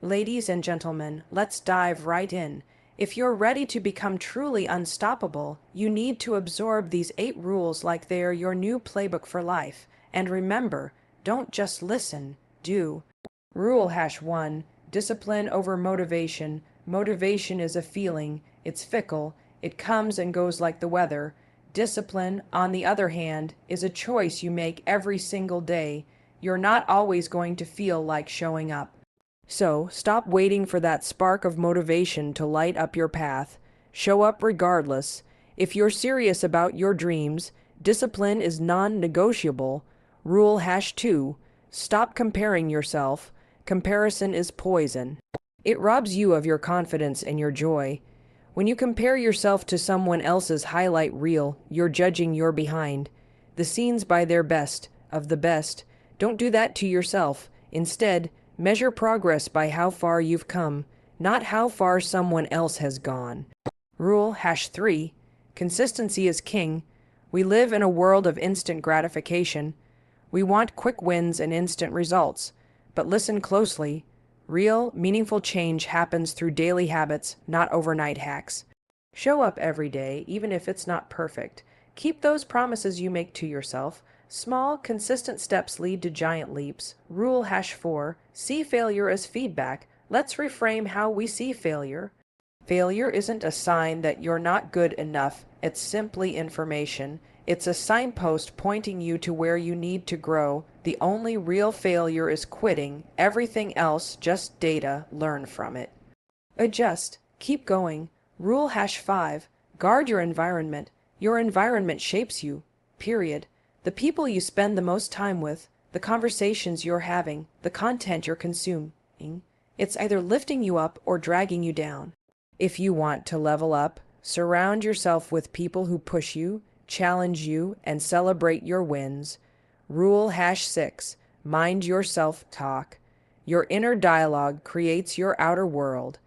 Ladies and gentlemen, let's dive right in. If you're ready to become truly unstoppable, you need to absorb these 8 rules like they're your new playbook for life. And remember, don't just listen, do. Rule #1: Discipline over motivation. Motivation is a feeling, it's fickle, it comes and goes like the weather. Discipline, on the other hand, is a choice you make every single day. You're not always going to feel like showing up. So, stop waiting for that spark of motivation to light up your path. Show up regardless. If you're serious about your dreams, discipline is non-negotiable. Rule #2: Stop comparing yourself. Comparison is poison. It robs you of your confidence and your joy. When you compare yourself to someone else's highlight reel, you're judging your behind the scenes by their best of the best. Don't do that to yourself. Instead, measure progress by how far you've come, not how far someone else has gone. Rule #3: Consistency is king. We live in a world of instant gratification. We want quick wins and instant results. But listen closely. Real, meaningful change happens through daily habits, not overnight hacks. Show up every day, even if it's not perfect. Keep those promises you make to yourself. Small, consistent steps lead to giant leaps. Rule #4: See failure as feedback. Let's reframe how we see failure. Failure isn't a sign that you're not good enough. It's simply information. It's a signpost pointing you to where you need to grow. The only real failure is quitting. Everything else, just data. Learn from it. Adjust. Keep going. Rule #5: Guard your environment. Your environment shapes you. Period. The people you spend the most time with, the conversations you're having, the content you're consuming, it's either lifting you up or dragging you down. If you want to level up, surround yourself with people who push you, challenge you, and celebrate your wins. Rule #6: Mind your self-talk. Your inner dialogue creates your outer world.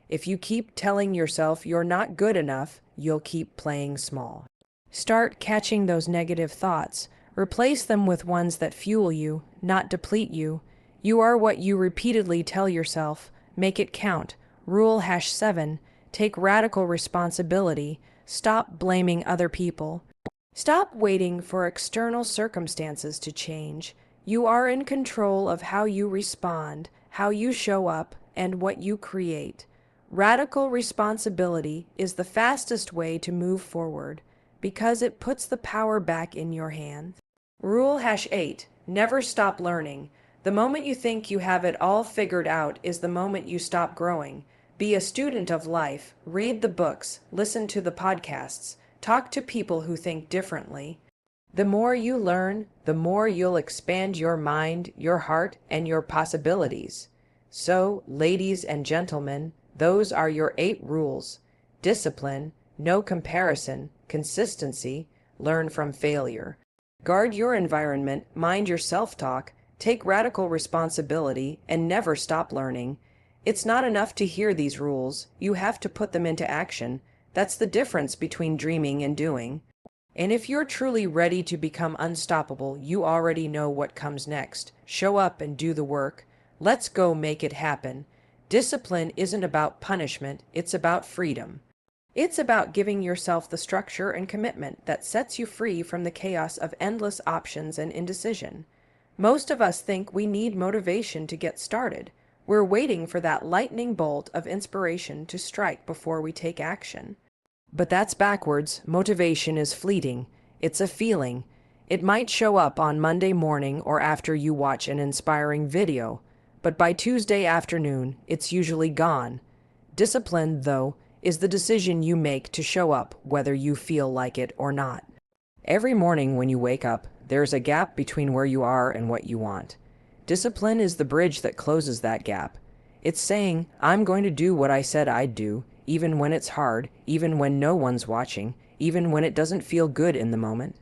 If you keep telling yourself you're not good enough, you'll keep playing small. Start catching those negative thoughts. Replace them with ones that fuel you, not deplete you. You are what you repeatedly tell yourself. Make it count. Rule #7: Take radical responsibility. Stop blaming other people. Stop waiting for external circumstances to change. You are in control of how you respond, how you show up, and what you create. Radical responsibility is the fastest way to move forward because it puts the power back in your hands. Rule #8: Never stop learning. The moment you think you have it all figured out is the moment you stop growing. Be a student of life. Read the books. Listen to the podcasts. Talk to people who think differently. The more you learn, the more you'll expand your mind, your heart, and your possibilities. So, ladies and gentlemen, those are your 8 rules. Discipline, no comparison, consistency, learn from failure. Guard your environment, mind your self-talk, take radical responsibility, and never stop learning. It's not enough to hear these rules. You have to put them into action. That's the difference between dreaming and doing. And if you're truly ready to become unstoppable, you already know what comes next. Show up and do the work. Let's go make it happen. Discipline isn't about punishment, it's about freedom. It's about giving yourself the structure and commitment that sets you free from the chaos of endless options and indecision. Most of us think we need motivation to get started. We're waiting for that lightning bolt of inspiration to strike before we take action. But that's backwards. Motivation is fleeting. It's a feeling. It might show up on Monday morning or after you watch an inspiring video, but by Tuesday afternoon, it's usually gone. Discipline, though, is the decision you make to show up whether you feel like it or not. Every morning when you wake up, there's a gap between where you are and what you want. Discipline is the bridge that closes that gap. It's saying, I'm going to do what I said I'd do, even when it's hard, even when no one's watching, even when it doesn't feel good in the moment.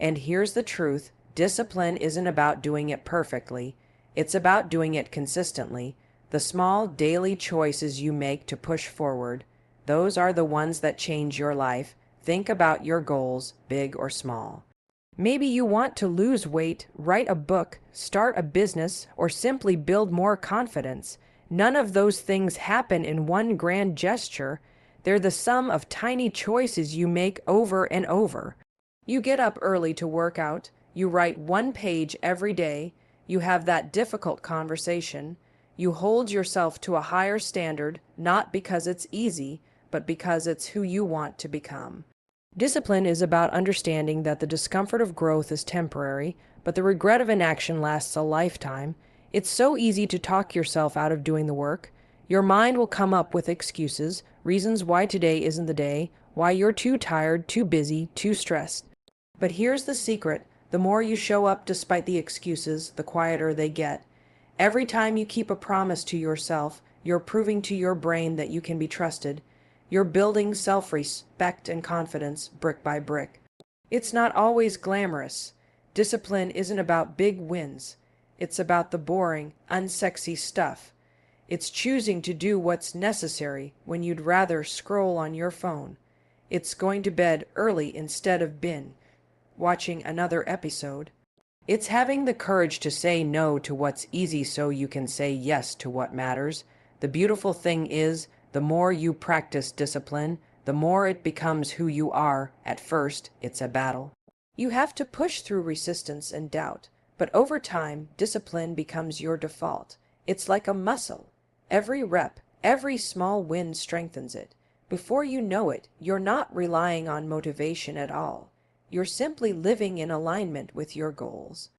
And here's the truth, discipline isn't about doing it perfectly, it's about doing it consistently. The small daily choices you make to push forward, those are the ones that change your life. Think about your goals, big or small. Maybe you want to lose weight, write a book, start a business, or simply build more confidence. None of those things happen in one grand gesture. They're the sum of tiny choices you make over and over. You get up early to work out, you write one page every day, you have that difficult conversation, you hold yourself to a higher standard, not because it's easy, but because it's who you want to become. Discipline is about understanding that the discomfort of growth is temporary, but the regret of inaction lasts a lifetime. It's so easy to talk yourself out of doing the work. Your mind will come up with excuses, reasons why today isn't the day, why you're too tired, too busy, too stressed. But here's the secret. The more you show up despite the excuses, the quieter they get. Every time you keep a promise to yourself, you're proving to your brain that you can be trusted. You're building self-respect and confidence brick by brick. It's not always glamorous. Discipline isn't about big wins. It's about the boring, unsexy stuff. It's choosing to do what's necessary when you'd rather scroll on your phone. It's going to bed early instead of watching another episode. It's having the courage to say no to what's easy so you can say yes to what matters. The beautiful thing is, the more you practice discipline, the more it becomes who you are. At first, it's a battle. You have to push through resistance and doubt, but over time, discipline becomes your default. It's like a muscle. Every rep, every small win strengthens it. Before you know it, you're not relying on motivation at all. You're simply living in alignment with your goals.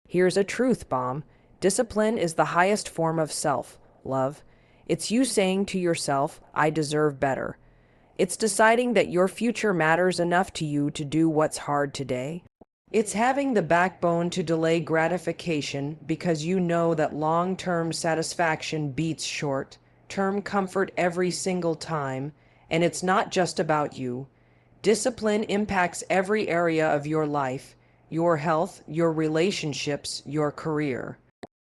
Here's a truth bomb. Discipline is the highest form of self-love. It's you saying to yourself, I deserve better. It's deciding that your future matters enough to you to do what's hard today. It's having the backbone to delay gratification because you know that long-term satisfaction beats short-term comfort every single time, and it's not just about you. Discipline impacts every area of your life, your health, your relationships, your career.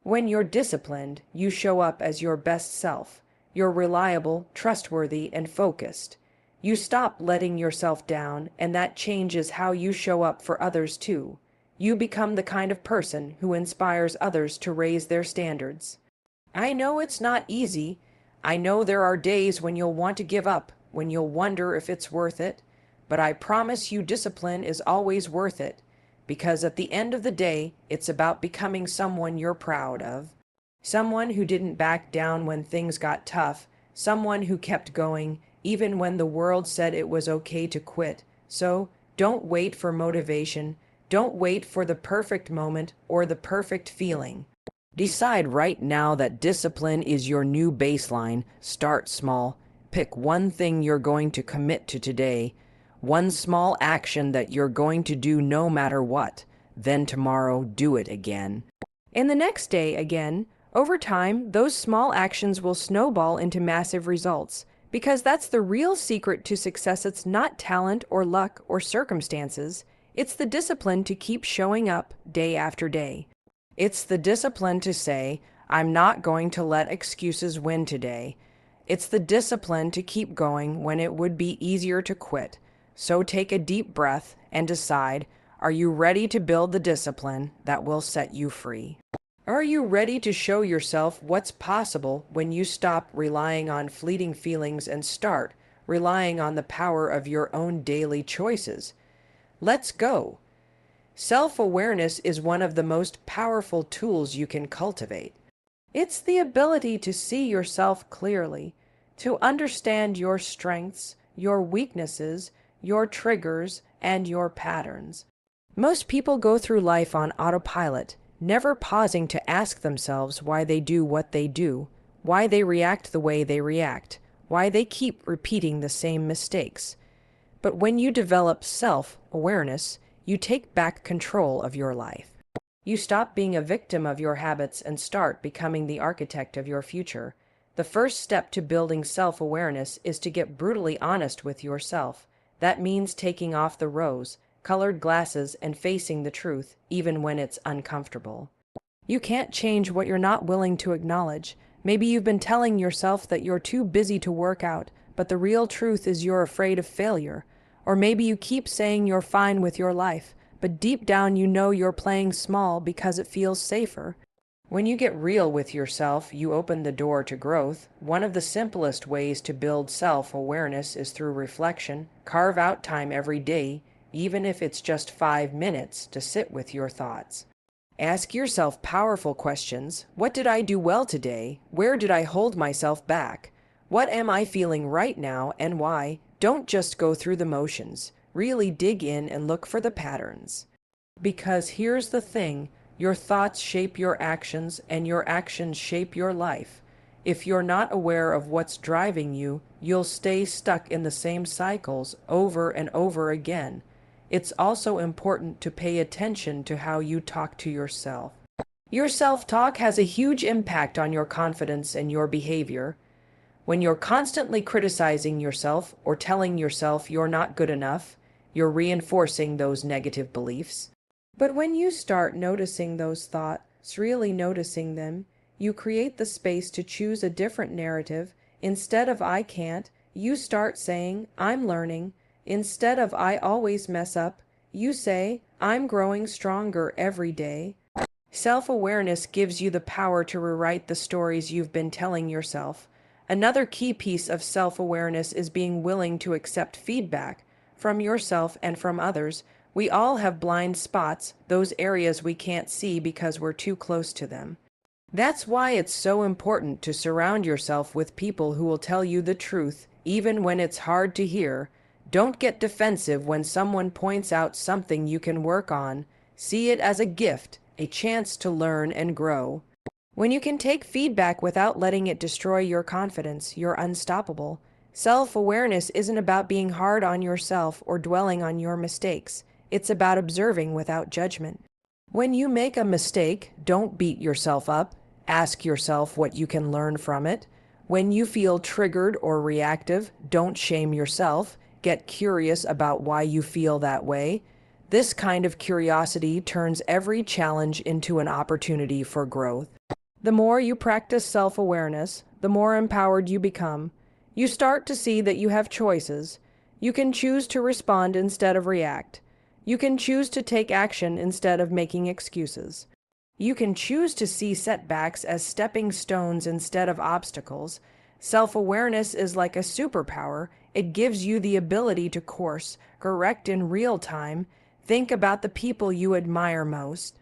When you're disciplined, you show up as your best self. You're reliable, trustworthy, and focused. You stop letting yourself down, and that changes how you show up for others too. You become the kind of person who inspires others to raise their standards. I know it's not easy. I know there are days when you'll want to give up, when you'll wonder if it's worth it. But I promise you discipline is always worth it, because at the end of the day, it's about becoming someone you're proud of. Someone who didn't back down when things got tough, someone who kept going, even when the world said it was okay to quit. So, don't wait for motivation. Don't wait for the perfect moment or the perfect feeling. Decide right now that discipline is your new baseline. Start small. Pick one thing you're going to commit to today. One small action that you're going to do no matter what. Then tomorrow, do it again. And the next day again. Over time, those small actions will snowball into massive results. Because that's the real secret to success. It's not talent or luck or circumstances. It's the discipline to keep showing up day after day. It's the discipline to say, I'm not going to let excuses win today. It's the discipline to keep going when it would be easier to quit. So take a deep breath and decide, are you ready to build the discipline that will set you free? Are you ready to show yourself what's possible when you stop relying on fleeting feelings and start relying on the power of your own daily choices? Let's go. Self-awareness is one of the most powerful tools you can cultivate. It's the ability to see yourself clearly, to understand your strengths, your weaknesses, your triggers, and your patterns. Most people go through life on autopilot, never pausing to ask themselves why they do what they do, why they react the way they react, why they keep repeating the same mistakes. But when you develop self-awareness, you take back control of your life. You stop being a victim of your habits and start becoming the architect of your future. The first step to building self-awareness is to get brutally honest with yourself. That means taking off the rose-colored glasses and facing the truth, even when it's uncomfortable. You can't change what you're not willing to acknowledge. Maybe you've been telling yourself that you're too busy to work out, but the real truth is you're afraid of failure. Or maybe you keep saying you're fine with your life, but deep down you know you're playing small because it feels safer. When you get real with yourself, you open the door to growth. One of the simplest ways to build self-awareness is through reflection. Carve out time every day, even if it's just 5 minutes, to sit with your thoughts. Ask yourself powerful questions. What did I do well today? Where did I hold myself back? What am I feeling right now and why? Don't just go through the motions. Really dig in and look for the patterns. Because here's the thing, your thoughts shape your actions and your actions shape your life. If you're not aware of what's driving you, you'll stay stuck in the same cycles over and over again. It's also important to pay attention to how you talk to yourself. Your self-talk has a huge impact on your confidence and your behavior. When you're constantly criticizing yourself or telling yourself you're not good enough, you're reinforcing those negative beliefs. But when you start noticing those thoughts, really noticing them, you create the space to choose a different narrative. Instead of "I can't," you start saying "I'm learning." Instead of "I always mess up," you say "I'm growing stronger every day." Self-awareness gives you the power to rewrite the stories you've been telling yourself. Another key piece of self-awareness is being willing to accept feedback from yourself and from others. We all have blind spots, those areas we can't see because we're too close to them. That's why it's so important to surround yourself with people who will tell you the truth, even when it's hard to hear. Don't get defensive when someone points out something you can work on. See it as a gift, a chance to learn and grow. When you can take feedback without letting it destroy your confidence, you're unstoppable. Self-awareness isn't about being hard on yourself or dwelling on your mistakes. It's about observing without judgment. When you make a mistake, don't beat yourself up. Ask yourself what you can learn from it. When you feel triggered or reactive, don't shame yourself. Get curious about why you feel that way. This kind of curiosity turns every challenge into an opportunity for growth. The more you practice self-awareness, the more empowered you become. You start to see that you have choices. You can choose to respond instead of react. You can choose to take action instead of making excuses. You can choose to see setbacks as stepping stones instead of obstacles. Self-awareness is like a superpower. It gives you the ability to course correct in real time. Think about the people you admire most.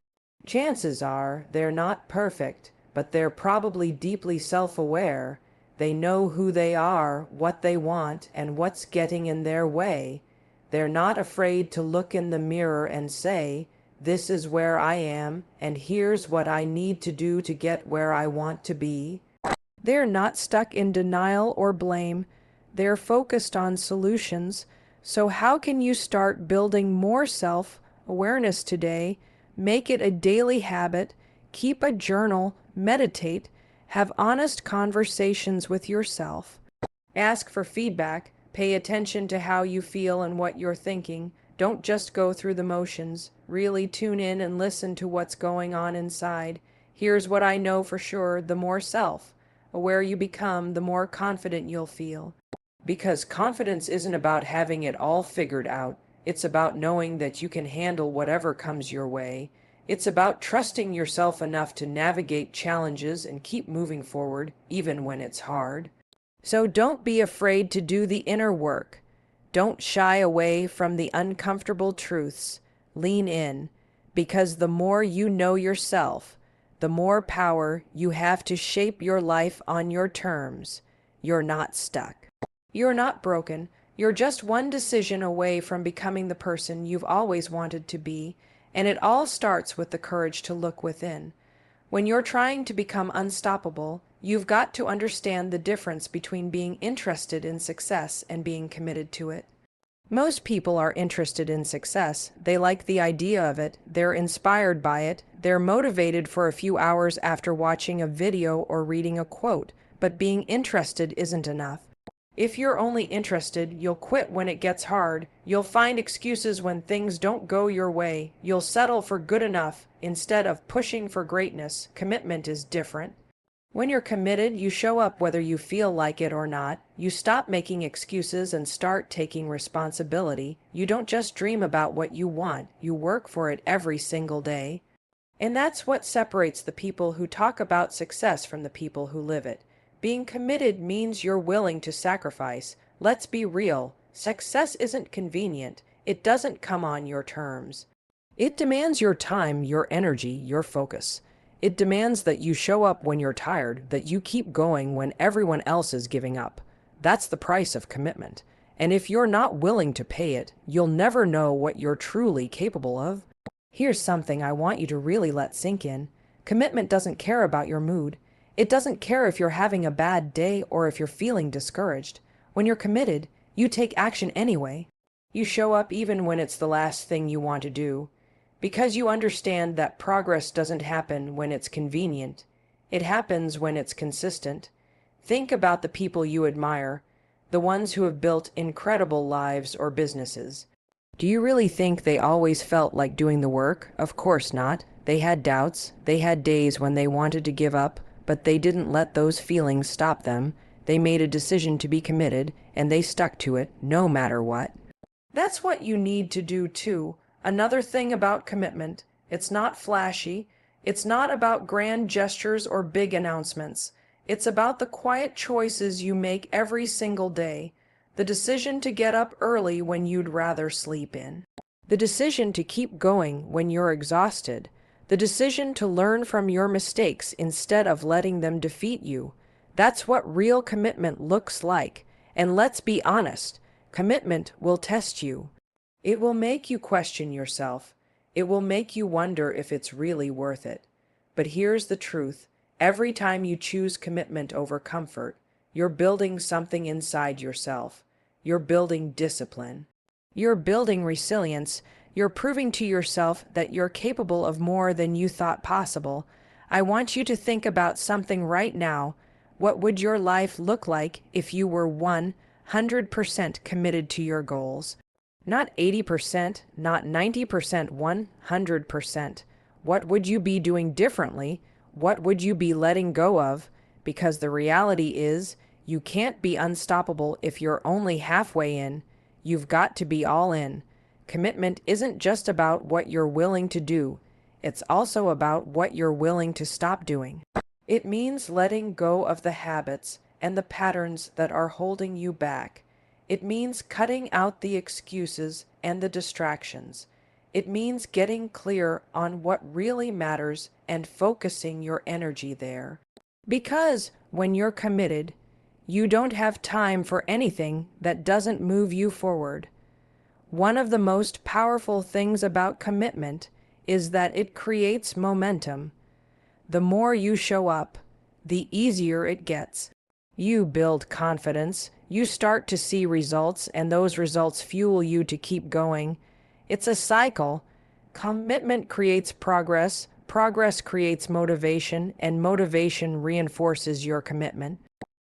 Chances are they're not perfect, but they're probably deeply self-aware. They know who they are, what they want, and what's getting in their way. They're not afraid to look in the mirror and say, "This is where I am, and here's what I need to do to get where I want to be." They're not stuck in denial or blame. They're focused on solutions. So how can you start building more self-awareness today? Make it a daily habit. Keep a journal. Meditate. Have honest conversations with yourself. Ask for feedback. Pay attention to how you feel and what you're thinking. Don't just go through the motions. Really tune in and listen to what's going on inside. Here's what I know for sure: the more self-aware you become, the more confident you'll feel. Because confidence isn't about having it all figured out. It's about knowing that you can handle whatever comes your way. It's about trusting yourself enough to navigate challenges and keep moving forward, even when it's hard. So don't be afraid to do the inner work. Don't shy away from the uncomfortable truths. Lean in, because the more you know yourself, the more power you have to shape your life on your terms. You're not stuck. You're not broken. You're just one decision away from becoming the person you've always wanted to be, and it all starts with the courage to look within. When you're trying to become unstoppable, you've got to understand the difference between being interested in success and being committed to it. Most people are interested in success. They like the idea of it. They're inspired by it. They're motivated for a few hours after watching a video or reading a quote. But being interested isn't enough. If you're only interested, you'll quit when it gets hard. You'll find excuses when things don't go your way. You'll settle for good enough instead of pushing for greatness. Commitment is different. When you're committed, you show up whether you feel like it or not. You stop making excuses and start taking responsibility. You don't just dream about what you want. You work for it every single day. And that's what separates the people who talk about success from the people who live it. Being committed means you're willing to sacrifice. Let's be real. Success isn't convenient. It doesn't come on your terms. It demands your time, your energy, your focus. It demands that you show up when you're tired, that you keep going when everyone else is giving up. That's the price of commitment. And if you're not willing to pay it, you'll never know what you're truly capable of. Here's something I want you to really let sink in. Commitment doesn't care about your mood. It doesn't care if you're having a bad day or if you're feeling discouraged. When you're committed, you take action anyway. You show up even when it's the last thing you want to do. Because you understand that progress doesn't happen when it's convenient. It happens when it's consistent. Think about the people you admire, the ones who have built incredible lives or businesses. Do you really think they always felt like doing the work? Of course not. They had doubts. They had days when they wanted to give up, but they didn't let those feelings stop them. They made a decision to be committed, and they stuck to it, no matter what. That's what you need to do, too. Another thing about commitment, it's not flashy. It's not about grand gestures or big announcements. It's about the quiet choices you make every single day. The decision to get up early when you'd rather sleep in. The decision to keep going when you're exhausted. The decision to learn from your mistakes instead of letting them defeat you. That's what real commitment looks like. And let's be honest, commitment will test you. It will make you question yourself. It will make you wonder if it's really worth it. But here's the truth. Every time you choose commitment over comfort, you're building something inside yourself. You're building discipline. You're building resilience. You're proving to yourself that you're capable of more than you thought possible. I want you to think about something right now. What would your life look like if you were 100% committed to your goals? Not 80%, not 90%, 100%. What would you be doing differently? What would you be letting go of? Because the reality is, you can't be unstoppable if you're only halfway in. You've got to be all in. Commitment isn't just about what you're willing to do. It's also about what you're willing to stop doing. It means letting go of the habits and the patterns that are holding you back. It means cutting out the excuses and the distractions. It means getting clear on what really matters and focusing your energy there. Because when you're committed, you don't have time for anything that doesn't move you forward. One of the most powerful things about commitment is that it creates momentum. The more you show up, the easier it gets. You build confidence, you start to see results, and those results fuel you to keep going. It's a cycle. Commitment creates progress, progress creates motivation, and motivation reinforces your commitment.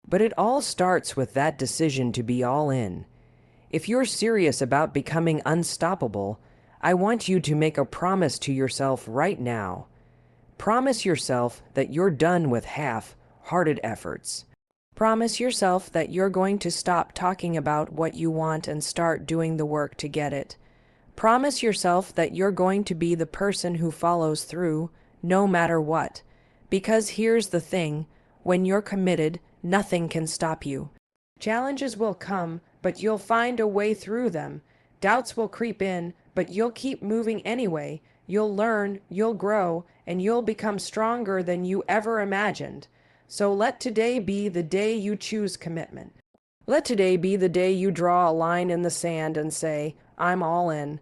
But it all starts with that decision to be all in. If you're serious about becoming unstoppable, I want you to make a promise to yourself right now. Promise yourself that you're done with half-hearted efforts. Promise yourself that you're going to stop talking about what you want and start doing the work to get it. Promise yourself that you're going to be the person who follows through, no matter what. Because here's the thing, when you're committed, nothing can stop you. Challenges will come, but you'll find a way through them. Doubts will creep in, but you'll keep moving anyway. You'll learn, you'll grow, and you'll become stronger than you ever imagined. So let today be the day you choose commitment. Let today be the day you draw a line in the sand and say, I'm all in.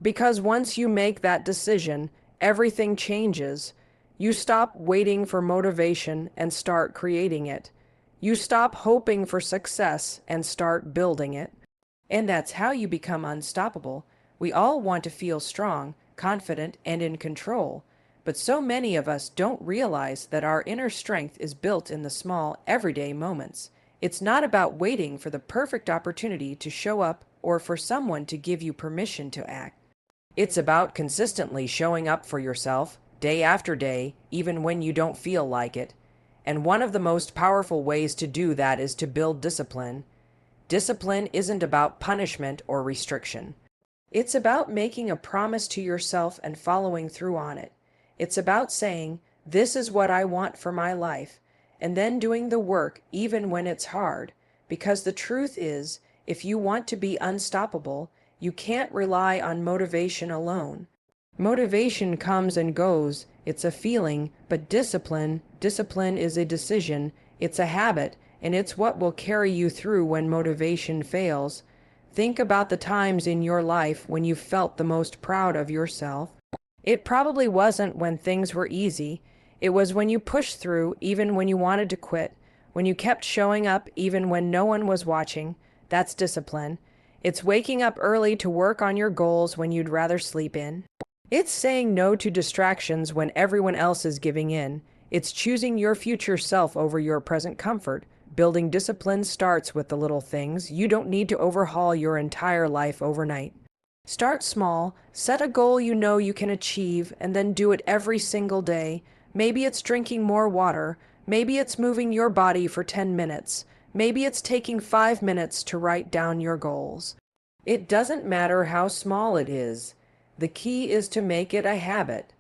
Because once you make that decision, everything changes. You stop waiting for motivation and start creating it. You stop hoping for success and start building it. And that's how you become unstoppable. We all want to feel strong, confident, and in control. But so many of us don't realize that our inner strength is built in the small, everyday moments. It's not about waiting for the perfect opportunity to show up or for someone to give you permission to act. It's about consistently showing up for yourself, day after day, even when you don't feel like it. And one of the most powerful ways to do that is to build discipline. Discipline isn't about punishment or restriction. It's about making a promise to yourself and following through on it. It's about saying, "This is what I want for my life," and then doing the work even when it's hard. Because the truth is, if you want to be unstoppable, you can't rely on motivation alone. Motivation comes and goes, it's a feeling, but discipline is a decision, it's a habit, and it's what will carry you through when motivation fails. Think about the times in your life when you felt the most proud of yourself. It probably wasn't when things were easy. It was when you pushed through even when you wanted to quit, when you kept showing up even when no one was watching. That's discipline. It's waking up early to work on your goals when you'd rather sleep in. It's saying no to distractions when everyone else is giving in. It's choosing your future self over your present comfort. Building discipline starts with the little things. You don't need to overhaul your entire life overnight. Start small, set a goal you know you can achieve, and then do it every single day. Maybe it's drinking more water. Maybe it's moving your body for 10 minutes. Maybe it's taking 5 minutes to write down your goals. It doesn't matter how small it is. The key is to make it a habit.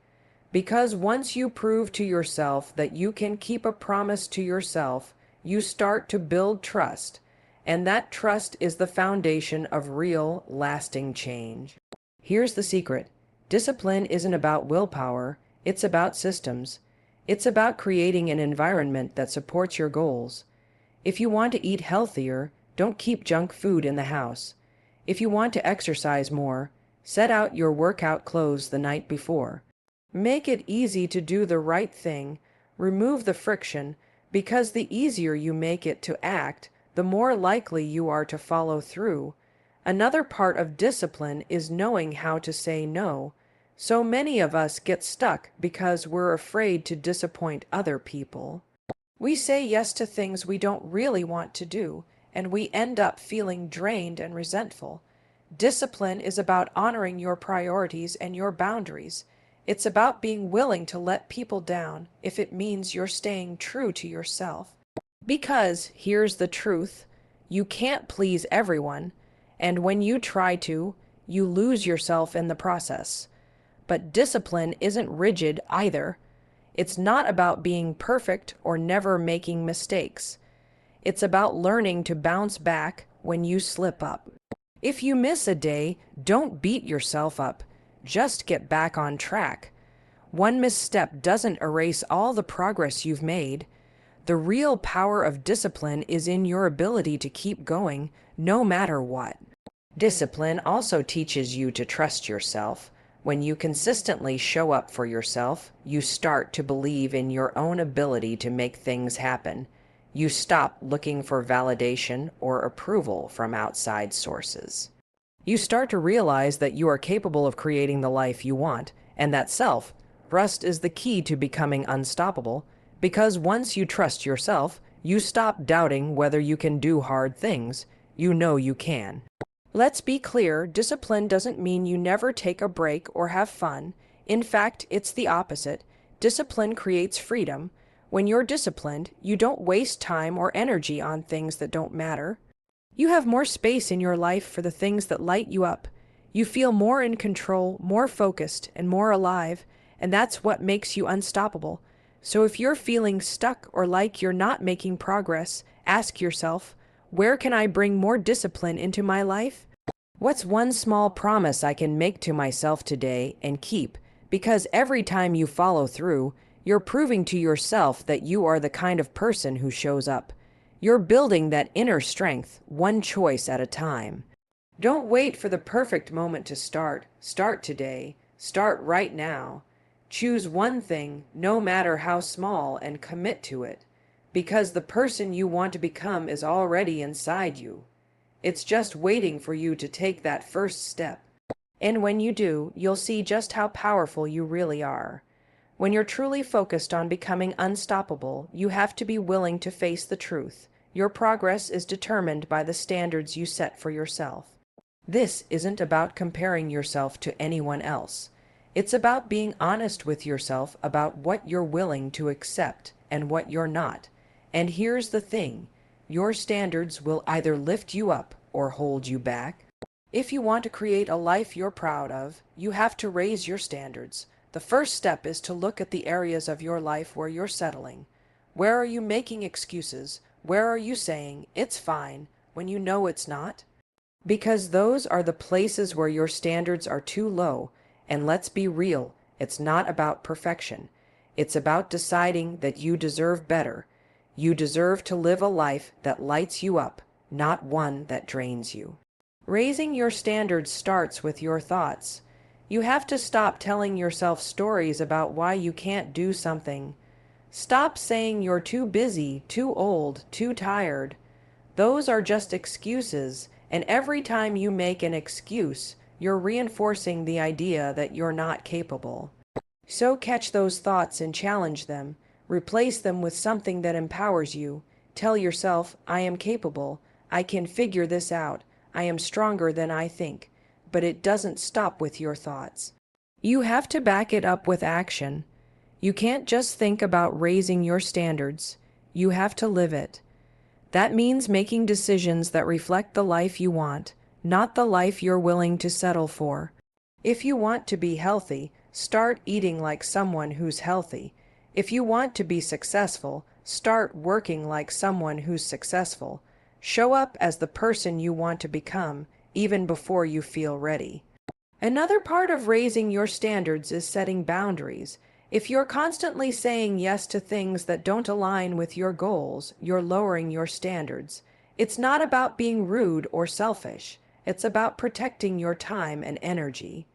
Because once you prove to yourself that you can keep a promise to yourself, you start to build trust. And that trust is the foundation of real, lasting change. Here's the secret. Discipline isn't about willpower, it's about systems. It's about creating an environment that supports your goals. If you want to eat healthier, don't keep junk food in the house. If you want to exercise more, set out your workout clothes the night before. Make it easy to do the right thing. Remove the friction, because the easier you make it to act, the more likely you are to follow through. Another part of discipline is knowing how to say no. So many of us get stuck because we're afraid to disappoint other people. We say yes to things we don't really want to do, and we end up feeling drained and resentful. Discipline is about honoring your priorities and your boundaries. It's about being willing to let people down if it means you're staying true to yourself. Because, here's the truth, you can't please everyone, and when you try to, you lose yourself in the process. But discipline isn't rigid either. It's not about being perfect or never making mistakes. It's about learning to bounce back when you slip up. If you miss a day, don't beat yourself up. Just get back on track. One misstep doesn't erase all the progress you've made. The real power of discipline is in your ability to keep going, no matter what. Discipline also teaches you to trust yourself. When you consistently show up for yourself, you start to believe in your own ability to make things happen. You stop looking for validation or approval from outside sources. You start to realize that you are capable of creating the life you want, and that self-trust is the key to becoming unstoppable, because once you trust yourself, you stop doubting whether you can do hard things. You know you can. Let's be clear, discipline doesn't mean you never take a break or have fun. In fact, it's the opposite. Discipline creates freedom. When you're disciplined, you don't waste time or energy on things that don't matter. You have more space in your life for the things that light you up. You feel more in control, more focused, and more alive, and that's what makes you unstoppable. So if you're feeling stuck or like you're not making progress, ask yourself, where can I bring more discipline into my life? What's one small promise I can make to myself today and keep? Because every time you follow through, you're proving to yourself that you are the kind of person who shows up. You're building that inner strength, one choice at a time. Don't wait for the perfect moment to start. Start today. Start right now. Choose one thing, no matter how small, and commit to it. Because the person you want to become is already inside you. It's just waiting for you to take that first step. And when you do, you'll see just how powerful you really are. When you're truly focused on becoming unstoppable, you have to be willing to face the truth. Your progress is determined by the standards you set for yourself. This isn't about comparing yourself to anyone else. It's about being honest with yourself about what you're willing to accept and what you're not. And here's the thing, your standards will either lift you up or hold you back. If you want to create a life you're proud of, you have to raise your standards. The first step is to look at the areas of your life where you're settling. Where are you making excuses? Where are you saying, it's fine, when you know it's not? Because those are the places where your standards are too low. And let's be real, it's not about perfection. It's about deciding that you deserve better. You deserve to live a life that lights you up, not one that drains you. Raising your standards starts with your thoughts. You have to stop telling yourself stories about why you can't do something. Stop saying you're too busy, too old, too tired. Those are just excuses, and every time you make an excuse, you're reinforcing the idea that you're not capable. So catch those thoughts and challenge them. Replace them with something that empowers you. Tell yourself, I am capable. I can figure this out. I am stronger than I think. But it doesn't stop with your thoughts. You have to back it up with action. You can't just think about raising your standards. You have to live it. That means making decisions that reflect the life you want, not the life you're willing to settle for. If you want to be healthy, start eating like someone who's healthy. If you want to be successful, start working like someone who's successful. Show up as the person you want to become, even before you feel ready. Another part of raising your standards is setting boundaries. If you're constantly saying yes to things that don't align with your goals, you're lowering your standards. It's not about being rude or selfish. It's about protecting your time and energy.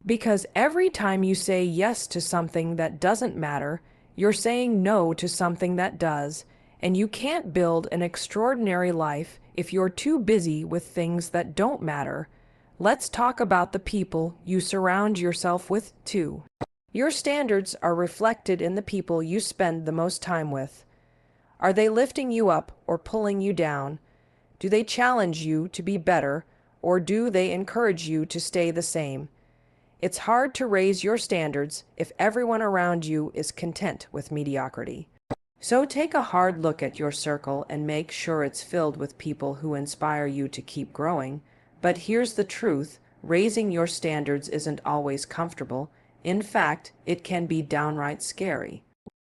Because every time you say yes to something that doesn't matter, you're saying no to something that does, and you can't build an extraordinary life if you're too busy with things that don't matter. Let's talk about the people you surround yourself with, too. Your standards are reflected in the people you spend the most time with. Are they lifting you up or pulling you down? Do they challenge you to be better, or do they encourage you to stay the same? It's hard to raise your standards if everyone around you is content with mediocrity. So take a hard look at your circle and make sure it's filled with people who inspire you to keep growing. But here's the truth, raising your standards isn't always comfortable. In fact, it can be downright scary.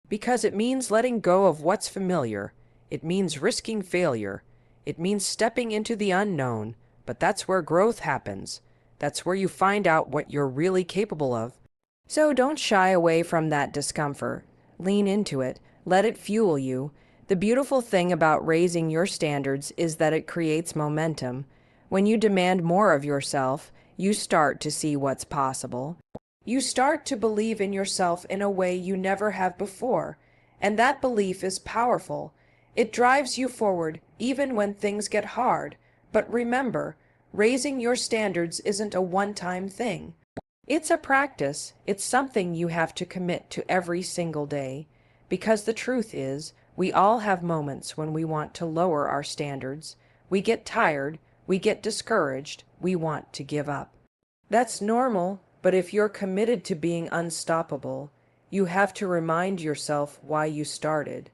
Because it means letting go of what's familiar. It means risking failure. It means stepping into the unknown. But that's where growth happens. That's where you find out what you're really capable of. So don't shy away from that discomfort. Lean into it. Let it fuel you. The beautiful thing about raising your standards is that it creates momentum. When you demand more of yourself, you start to see what's possible. You start to believe in yourself in a way you never have before, and that belief is powerful. It drives you forward even when things get hard. But remember, raising your standards isn't a one-time thing. It's a practice. It's something you have to commit to every single day. Because the truth is, we all have moments when we want to lower our standards. We get tired, we get discouraged, we want to give up. That's normal, but if you're committed to being unstoppable, you have to remind yourself why you started.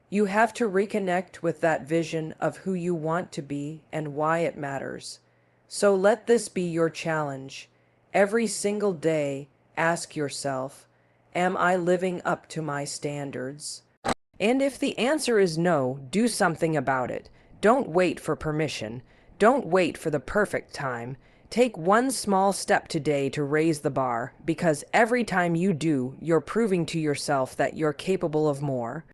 You have to reconnect with that vision of who you want to be and why it matters. So let this be your challenge. Every single day, ask yourself, am I living up to my standards? And if the answer is no, do something about it. Don't wait for permission. Don't wait for the perfect time. Take one small step today to raise the bar, because every time you do, you're proving to yourself that you're capable of more.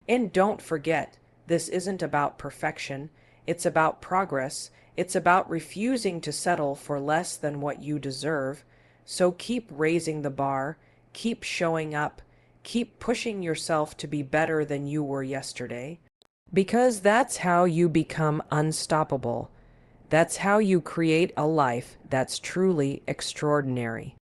And don't forget, this isn't about perfection. It's about progress. It's about refusing to settle for less than what you deserve. So keep raising the bar. Keep showing up. Keep pushing yourself to be better than you were yesterday. Because that's how you become unstoppable. That's how you create a life that's truly extraordinary.